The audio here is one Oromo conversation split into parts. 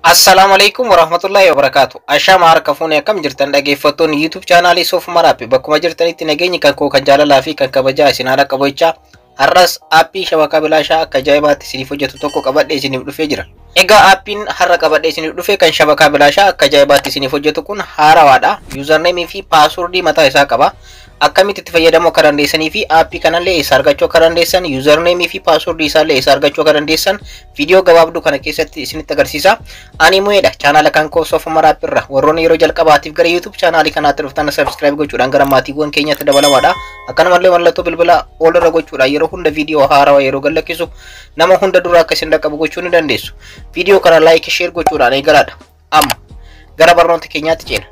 Assalamualaikum warahmatullahi wabarakatuh. Ashama harka fuune akkam jirtan dhaggeeffattoonni YouTube channel Soof Maraappi bakkuma jirtanitti nageenyi kan koo kan jaalalaa fi kan kabajaa isin haala qabachaa har'as aappii shabakaa bilaashaa akka ajaa'ibaatti isiniif hojjetu tokko qabadhee isiniif dhufee jira. Egaa aappiin har'a qabadhee isiniif dhufe kan shabakaa bilaashaa akka ajaa'ibaatti isiniif hojjetu kun haarawaadha. Username fi password mataa isaa qaba. Akkamitti itti fayyadamuu akka dandeessanii fi aappii kanallee isa argachuu akka dandeessan, username fi password isaallee isa argachuu akka dandeessan viidiyoo gabaabduu kana keessatti isinitti agarsiisa. Ani mu'eedha channel kan koo Soof Maraappi irra. Warroonni yeroo jalqabaatiif gara YouTube channel kanaatti dhuftan subscribe gochuudhaan gara maatiiwwan keenyatti dabalamaadha. Akkanumallee mallattoo bilbila ol irra gochuudhaan yeroo hunda viidiyoo haarawaa yeroo gadhiisu nama hunda dura akka isin dhaqqabu gochuu ni dandeessu. Viidiyoo kana like share gochuudhaan eegalaadha. Amma gara barnoota keenyaatti ceena.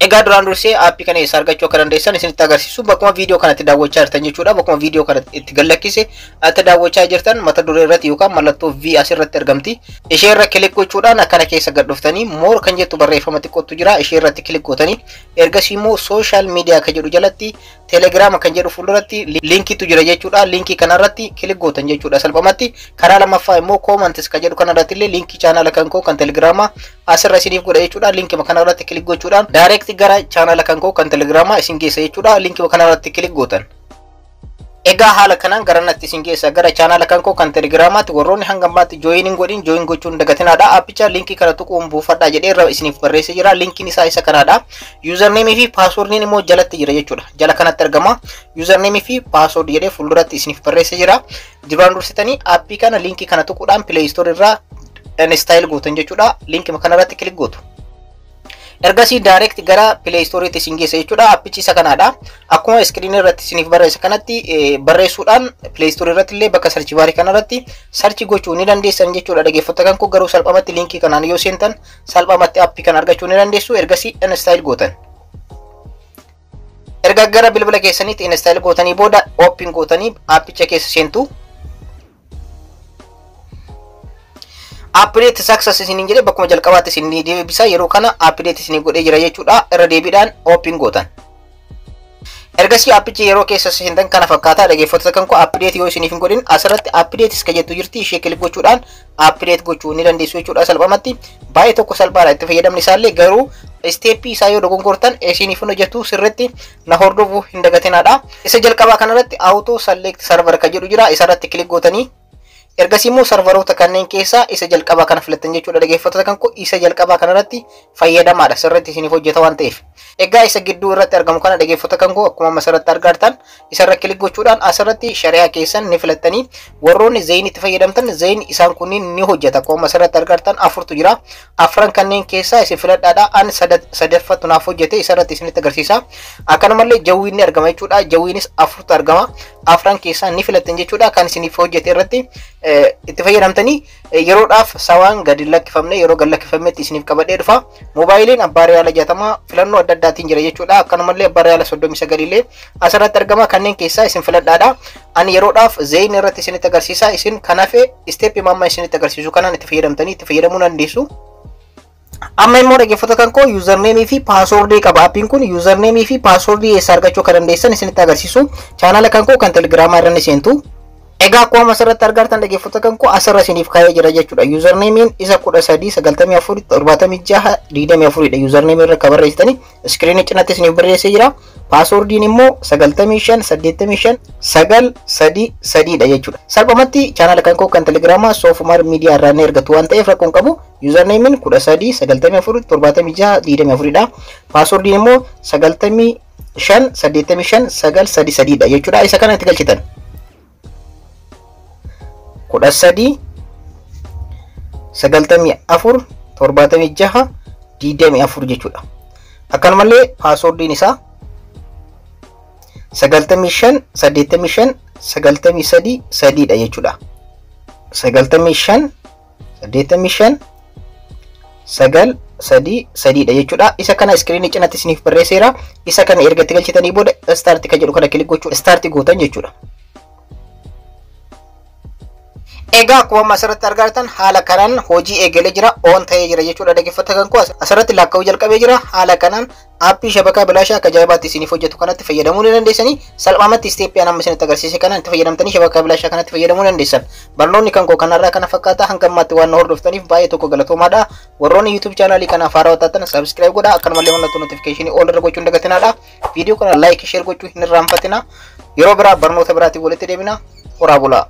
Egaa duraan dursee aappii kana isa argachuu akka dandeessan isinitti agarsiisu bakkuma viidiyoo kanatti daawwachaa jirtan jechuudha. Bakkuma viidiyoo kana itti gadhiise akka daawwachaa jirtan mata duree irratti yookaan mallattoo V asirratti argamti. Ishee irra kilik gochuudhaan akkana keessa gad dhuftanii more kan jettu barreeffama xiqqootu jira. Ishee irratti kilik gootanii ergasii immoo social media kan jedhu jalatti Telegram kan jedhu fuulduratti linkiitu jira jechuudha. Linkii kanarratti kilik gootan jechuudha salphumatti. Karaa lammaffaa immoo comments kan jedhu kanarratti illee linkii channel kan koo kan Telegrama asirra isiniif godha jechuudha. Linkii kanarratti kilik gochuudhaan direct gara channel kan koo kan Telegrama isin geessa jechuudha. Linkii kanarratti kilik gootan. Egaa haala kanaan garanatti isin geessa gara channel kan koo kan Telegramaatti. Warroonni hangammaatti join godhin join gochuun dagatinaadha. Appicha linkii kana tuquun buufadhaa jedhee irra isiniif barreessee jira. Linkiin isaa isa kanaadha. Username fi password immoo jalatti jira jechuudha. Jala kanatti argama. Username fi password jedhee fuulduratti isiniif barreessee jira. Duraan dursitanii appii kana linkii kana tuquudhaan Play Store irraa install gootan jechuudha. Linkii kanarratti kilik gootu. Ergasii direct gara Play Store itti isin geessa jechuudha. Appichi isa kanaadha. Akkuma screen irratti isiniif barreessa kanatti barreessuudhaan Play Store irratti illee bakka search bar kanarratti search gochuu ni dandeessan jechuudha. Dhaggeeffattoota kan koo garuu salphumatti linkii kanaan yoo seentan salphumatti appii kana argachuu ni dandeessu. Ergasii install gootan. Erga gara bilbila keessanitti install gootanii booda open gootanii appicha keessa seentu. Update success isiniin jedhee bakkuma jalqabaatti isin deebisa. Yeroo kana update isin godhee jira jechuudha. Irra deebiidhaan open gootan. Ergasii appichi yeroo keessa seentan kana fakkaata. Dhaggeeffattoota kan koo update yoo isiniif hin godhin asirratti update iska jettu jirti. Ishee kilik gochuudhaan update gochuu ni dandeessu jechuudha. Salphumatti baay'ee tokko salphaadha itti fayyadamni isaallee garuu step isaa yoo dogongortan isiniif hojjetu sirriitti na hordofuu hin dagatinaadha. Isa jalqabaa kanarratti auto select server kan jedhu jira. Isarratti kilik gootanii ergasii immoo sarvaroota kanneen keessaa isa jalqabaa kana filattan jechuudha. Dhaggeeffattoota kan koo isa jalqabaa kanarratti fayyadamaadha sirriitti isiniif hojjeta waan ta'eef. Egaa isa gidduu irratti argamu kana dhaggeeffattoota kan koo akkuma asirratti argartan isarra kilik gochuudhaan asirratti shari'aa keessan ni filattanii warroonni zeeyin itti fayyadamtan zeeyin isaan kunniin ni hojjeta. Akkuma asirratti argartan afurtu jira. Afran kanneen keessaa isin filadhaadha. An sadaffatu naaf hojjete isarratti isinitti agarsiisa. Akkanumallee jawwiin ni argama jechuudha. Jawwiinis afurtu argama. Afran keessaa ni filattan jechuudha. Kan isiniif hojjete irratti itti fayyadamtanii yeroodhaaf sawaan gadi lakkifamne yeroo gad lakkifametti isiniif qabadhee dhufa. Moobaayiliin abbaa riyaala 60 filannoo adda addaatiin jira jechuudha. Akkanumallee abbaa riyaala 39 illee asirratti argama. Kanneen keessaa isin filadhaadha. Ani yeroodhaaf zeeyin irratti isinitti agarsiisa. Isin kanaaf step mamma isinitti agarsiisu kanaan itti fayyadamtanii itti fayyadamuu dandeessu. Amma immoo dhaggeeffattoota kan koo username fi password qaba. Appiin kun username fi password eessa argachuu akka dandeessan isinitti agarsiisu. Channel kan koo kan Telegrama irra ni seentu. Egaa akkuma asirratti argartan dhaggeeffattoota kan koo asirra isiniif kaa'ee jira jechuudha. Username isa 13947624 dha. Username irra kan barreessitanii screen cinaatti isiniif barreessee jira. Password immoo 95859333 dha jechuudha. Salphumatti channel kan koo kan Telegrama Soof Maraappi Media irraa ni argatu waan ta'eef rakkoon qabu. Username 13947624 dha. Password immoo 95859333 dha jechuudha. Isa kana itti galchitan. 13947624 jechuudha. Akkanumallee password isaa 95859333 dha jechuudha. 95859333 dha jechuudha. Isa kana screen cinaatti isiniif barreesseera. Isa kana erga itti galchitanii booda start kan jedhu kana kilik gochuu start gootan jechuudha. Egaa akkuma asirratti argartan haala kanaan hojii eegalee jira on ta'ee jira jechuudha dhaggeeffattoota koo asirratti lakkaa'uu jalqabee jira haala kanaan aappii shabakaa bilaashaa akka ajaa'ibaatti isiniif hojjetu kanatti fayyadamuu ni dandeessanii salphaamatti isteeppii amma isinitti agarsiise kanaan itti fayyadamtanii shabakaa bilaashaa kanatti fayyadamuu dandeessan barnoonni kan koo kanarraa kana fakkaata hanga ammaatti waan hordoftaniif baay'ee tokko galatoomaadha warroonni YouTube chaanaalii kanaaf haaraa taatan subscribe godhaa akkanumallee mallattoo notification all irra gochuun dagatinaadha viidiyoo kana like share gochuu hin irraanfatina yeroo biraa barnoota biraatiin walitti deebina horaa bulaa